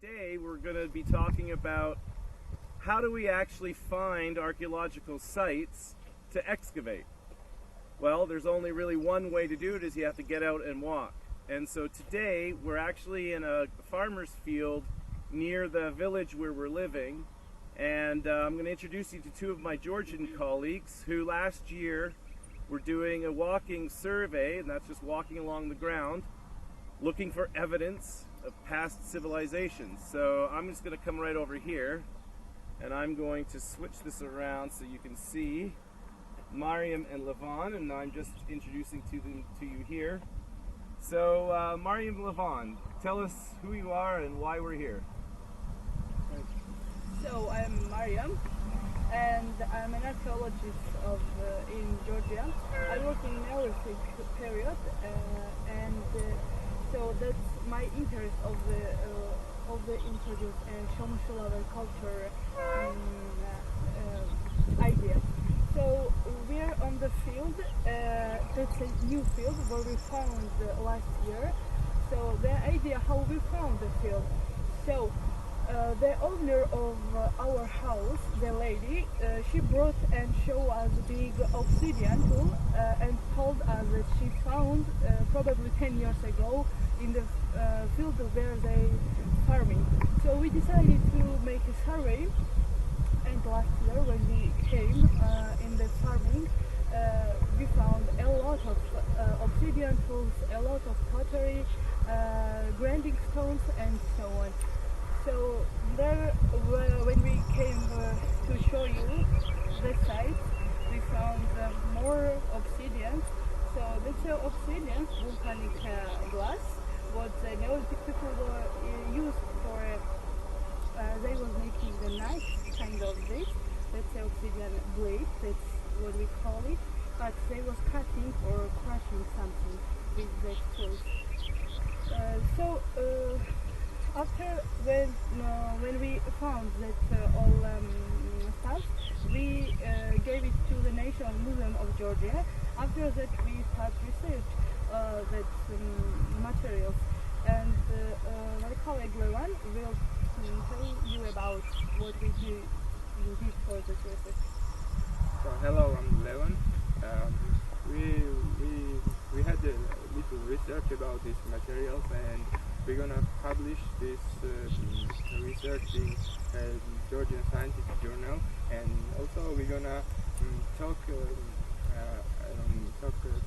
today we're going to be talking about how do we actually find archaeological sites to excavate. Well, there's only really one way to do it, is you have to get out and walk. And so today we're actually in a farmer's field near the village where we're living, and I'm going to introduce you to two of my Georgian colleagues who last year were doing a walking survey, and that's just walking along the ground looking for evidence of past civilizations. So I'm just going to come right over here, and I'm going to switch this around so you can see Mariam and Levon, and I'm just introducing to you here. So Mariam and Levon, tell us who you are and why we're here. So I'm Mariam, and I'm an archaeologist in Georgia. I work in Neolithic period, and so that's my interest of the introduced and Shomushulaver culture idea. So we're on the field. That's a new field where we found last year. So the idea how we found the field. So the owner of our house, the lady, she brought and showed us a big obsidian tool and told us that she found probably 10 years ago in the field where they farming. So we decided to make a survey, and last year when we came in the farming, we found a lot of obsidian tools, a lot of pottery, grinding stones, and so on. So there, when we came to show you the site, we found more obsidian. So that's obsidian, volcanic glass, what the Neolithic people were used for. They were making the knife kind of this. That's the obsidian blade. That's what we call it. But they was cutting or crushing something with that tool. After when we found that all stuff, we gave it to the National Museum of Georgia. After that, we start research that materials, and my colleague Lewan will tell you about what we did for the research. So hello, I'm Lewan. We had a little research about these materials, and we're gonna publish this research in Georgian Scientific Journal, and also we're gonna talk a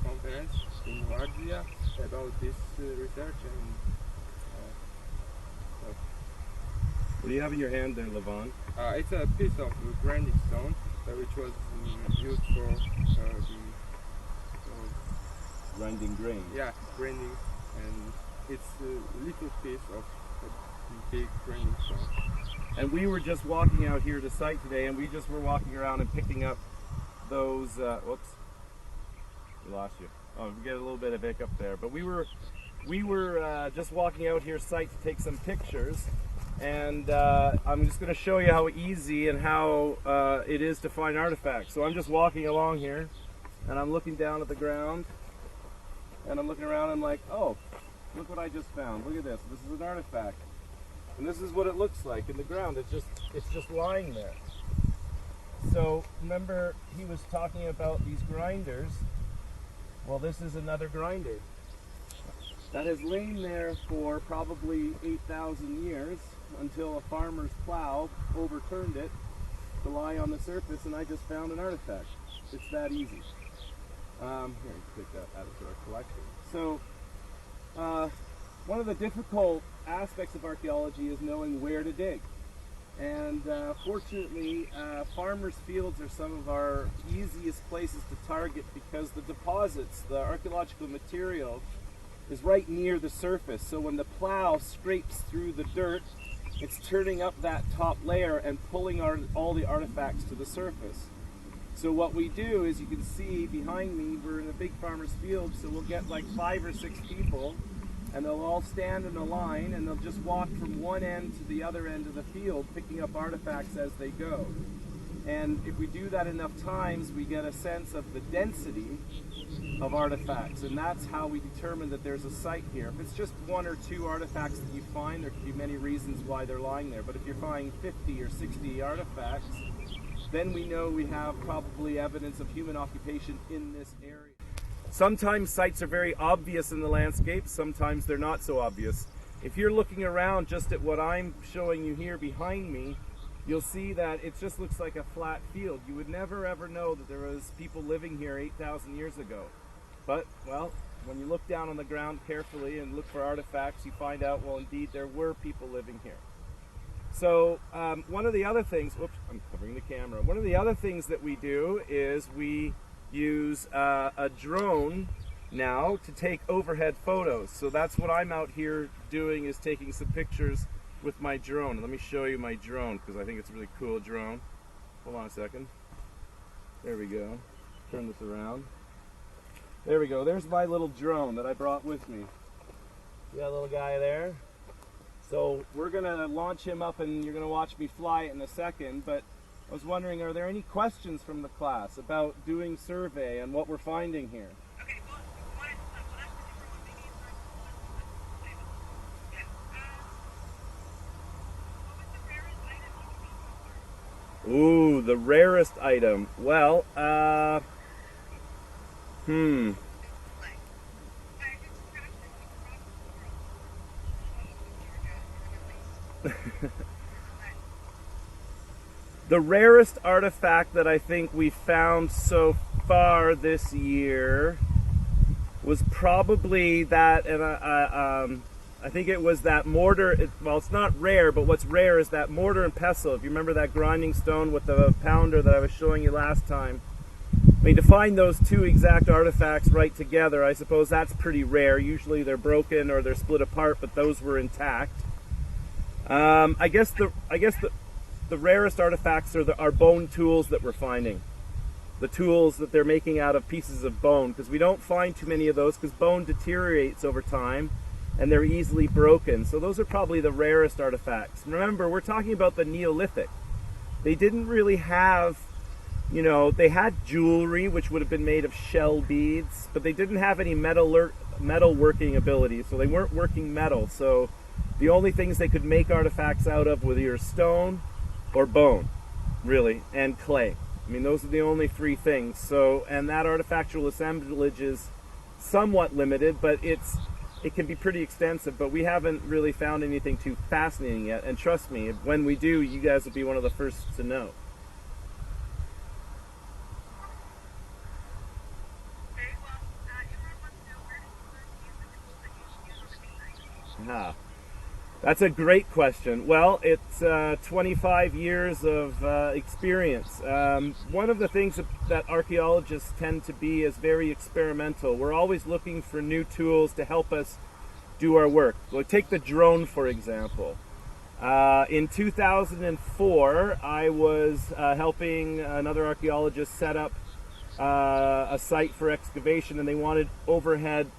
conference in Latvia about this research. And What do you have in your hand there, Levon? it's a piece of grinding stone which was used for Grinding grain. yeah, grinding, and it's a little piece of a big grinding stone. And we were just walking out here to site today, and we just were walking around and picking up those, whoops, we lost you. Oh, we get a little bit of hiccup there. But we were just walking out here site to take some pictures, and I'm just going to show you how easy and how it is to find artifacts. So I'm just walking along here, and I'm looking down at the ground, and I'm looking around, and I'm like, oh, look what I just found. Look at this. This is an artifact. And this is what it looks like in the ground. It's just lying there. So remember, he was talking about these grinders. Well, this is another grinder that has lain there for probably 8,000 years until a farmer's plow overturned it to lie on the surface, and I just found an artifact. It's that easy. Here, take that out of our collection. So, one of the difficult aspects of archaeology is knowing where to dig. And fortunately, farmers' fields are some of our easiest places to target, because the deposits, the archaeological material, is right near the surface. So when the plow scrapes through the dirt, it's turning up that top layer and pulling all the artifacts to the surface. So what we do is, you can see behind me, we're in a big farmer's field, so we'll get like 5 or 6 people, and they'll all stand in a line, and they'll just walk from one end to the other end of the field, picking up artifacts as they go. And if we do that enough times, we get a sense of the density of artifacts, and that's how we determine that there's a site here. If it's just one or two artifacts that you find, there could be many reasons why they're lying there. But if you're finding 50 or 60 artifacts, then we know we have probably evidence of human occupation in this area. Sometimes sites are very obvious in the landscape, sometimes they're not so obvious. If you're looking around just at what I'm showing you here behind me, you'll see that it just looks like a flat field. You would never ever know that there was people living here 8,000 years ago. But, well, when you look down on the ground carefully and look for artifacts, you find out, well, indeed, there were people living here. So one of the other things, whoops, I'm covering the camera. One of the other things that we do is we use a drone now to take overhead photos. So that's what I'm out here doing, is taking some pictures with my drone. Let me show you my drone, because I think it's a really cool drone. Hold on a second. There we go. Turn this around. There we go. There's my little drone that I brought with me. See that little guy there? So we're going to launch him up and you're going to watch me fly it in a second, but I was wondering, are there any questions from the class about doing survey and what we're finding here? Okay, well, what I'm maybe it's not what was the rarest item you can Ooh, the rarest item. Well, the rarest artifact that I think we found so far this year was probably that, and I think it was that mortar. Well, it's not rare, but what's rare is that mortar and pestle. If you remember that grinding stone with the pounder that I was showing you last time. I mean, to find those two exact artifacts right together, I suppose that's pretty rare. Usually they're broken or they're split apart, but those were intact. I guess the rarest artifacts are bone tools that we're finding. The tools that they're making out of pieces of bone, because we don't find too many of those, because bone deteriorates over time and they're easily broken. So those are probably the rarest artifacts. Remember, we're talking about the Neolithic. They didn't really have, you know, they had jewelry which would have been made of shell beads, but they didn't have any metal working ability, so they weren't working metal. So the only things they could make artifacts out of were either stone or bone, really, and clay. I mean, those are the only three things. So, and that artifactual assemblage is somewhat limited, but it can be pretty extensive, but we haven't really found anything too fascinating yet. And trust me, when we do, you guys will be one of the first to know. Very well. Everyone wants to know, where did you learn to use the tools that you use on the main site? That's a great question. Well, it's 25 years of experience. One of the things that archaeologists tend to be is very experimental. We're always looking for new tools to help us do our work. Well, take the drone, for example. In 2004, I was helping another archaeologist set up a site for excavation, and they wanted overhead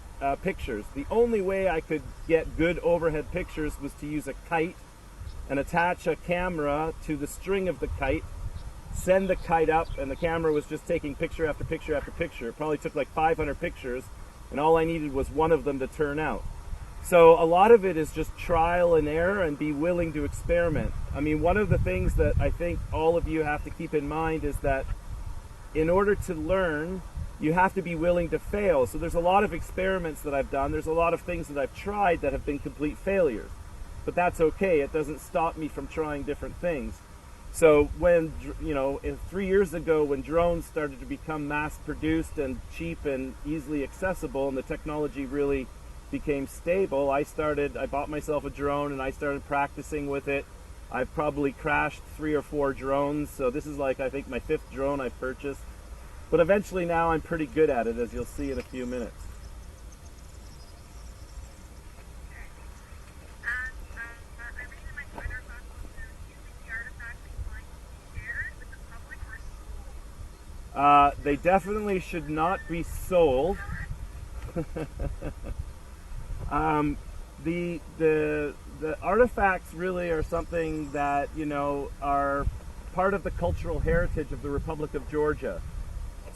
pictures. The only way I could get good overhead pictures was to use a kite and attach a camera to the string of the kite, send the kite up, and the camera was just taking picture after picture after picture. It probably took like 500 pictures, and all I needed was one of them to turn out. So a lot of it is just trial and error and be willing to experiment. I mean, one of the things that I think all of you have to keep in mind is that in order to learn, you have to be willing to fail. So there's a lot of experiments that I've done. There's a lot of things that I've tried that have been complete failures. But that's okay. It doesn't stop me from trying different things. So when, 3 years ago, when drones started to become mass-produced and cheap and easily accessible, and the technology really became stable, I bought myself a drone and I started practicing with it. I've probably crashed 3 or 4 drones. So this is like, I think, my 5th drone I've purchased. But eventually now I'm pretty good at it, as you'll see in a few minutes. I read in my Twitter about using the artifacts that you find to be shared with the public or sold. They definitely should not be sold. The artifacts really are something that, are part of the cultural heritage of the Republic of Georgia.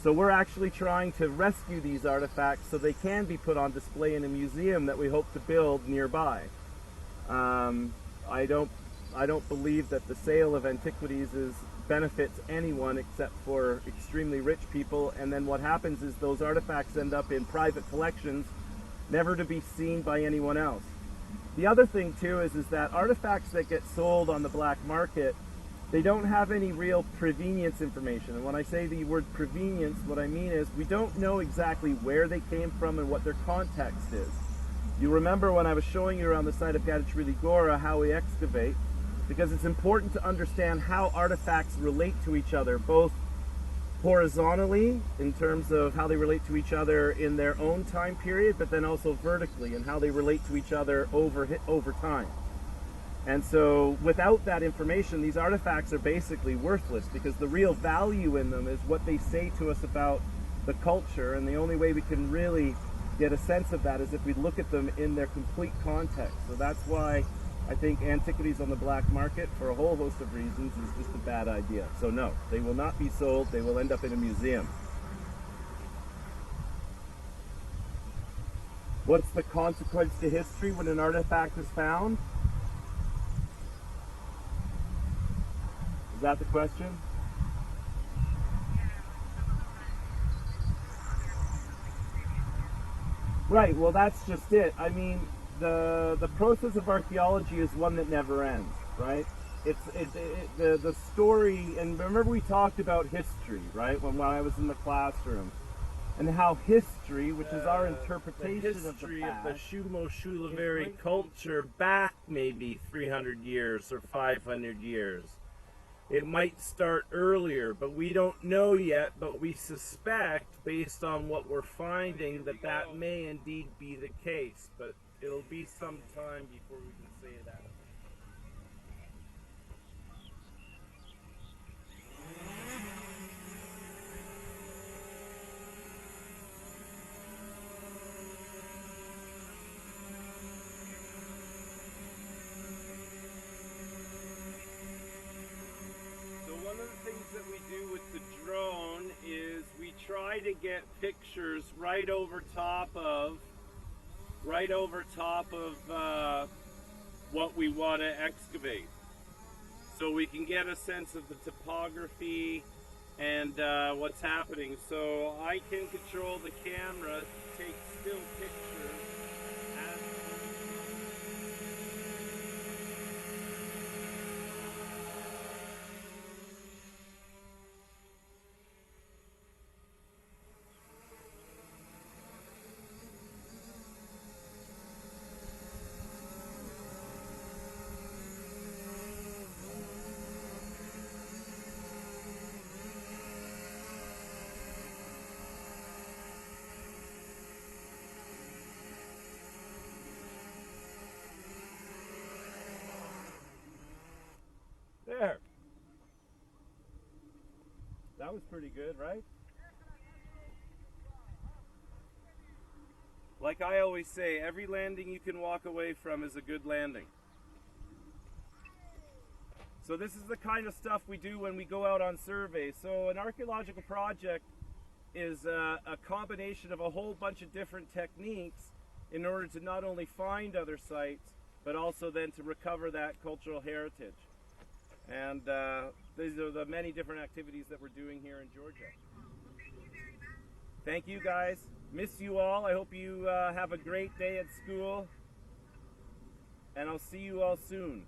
So we're actually trying to rescue these artifacts so they can be put on display in a museum that we hope to build nearby. I don't believe that the sale of antiquities benefits anyone except for extremely rich people, and then what happens is those artifacts end up in private collections, never to be seen by anyone else. The other thing too is that artifacts that get sold on the black market, they don't have any real provenience information. And when I say the word provenience, what I mean is we don't know exactly where they came from and what their context is. You remember when I was showing you around the site of Gadachvili Gora how we excavate, because it's important to understand how artifacts relate to each other, both horizontally in terms of how they relate to each other in their own time period, but then also vertically in how they relate to each other over time. And so without that information, these artifacts are basically worthless, because the real value in them is what they say to us about the culture, and the only way we can really get a sense of that is if we look at them in their complete context. So that's why I think antiquities on the black market, for a whole host of reasons, is just a bad idea. So no, they will not be sold. They will end up in a museum. What's the consequence to history when an artifact is found? Is that the question? Right, well that's just it. I mean, the process of archaeology is one that never ends, right? The story, and remember we talked about history, right? When I was in the classroom, and how history, which is our interpretation of the history past, of the Shumo-Shulavari culture back maybe 300 years or 500 years. It might start earlier, but we don't know yet, but we suspect, based on what we're finding, that that may indeed be the case, but it'll be some time before we can say that. One of the things that we do with the drone is we try to get pictures right over top of what we want to excavate, so we can get a sense of the topography and what's happening. So I can control the camera to take still pictures as there. That was pretty good, right? Like I always say, every landing you can walk away from is a good landing. So this is the kind of stuff we do when we go out on survey. So an archaeological project is a combination of a whole bunch of different techniques in order to not only find other sites, but also then to recover that cultural heritage. And these are the many different activities that we're doing here in Georgia. Thank you guys. Miss you all. I hope you have a great day at school. And I'll see you all soon.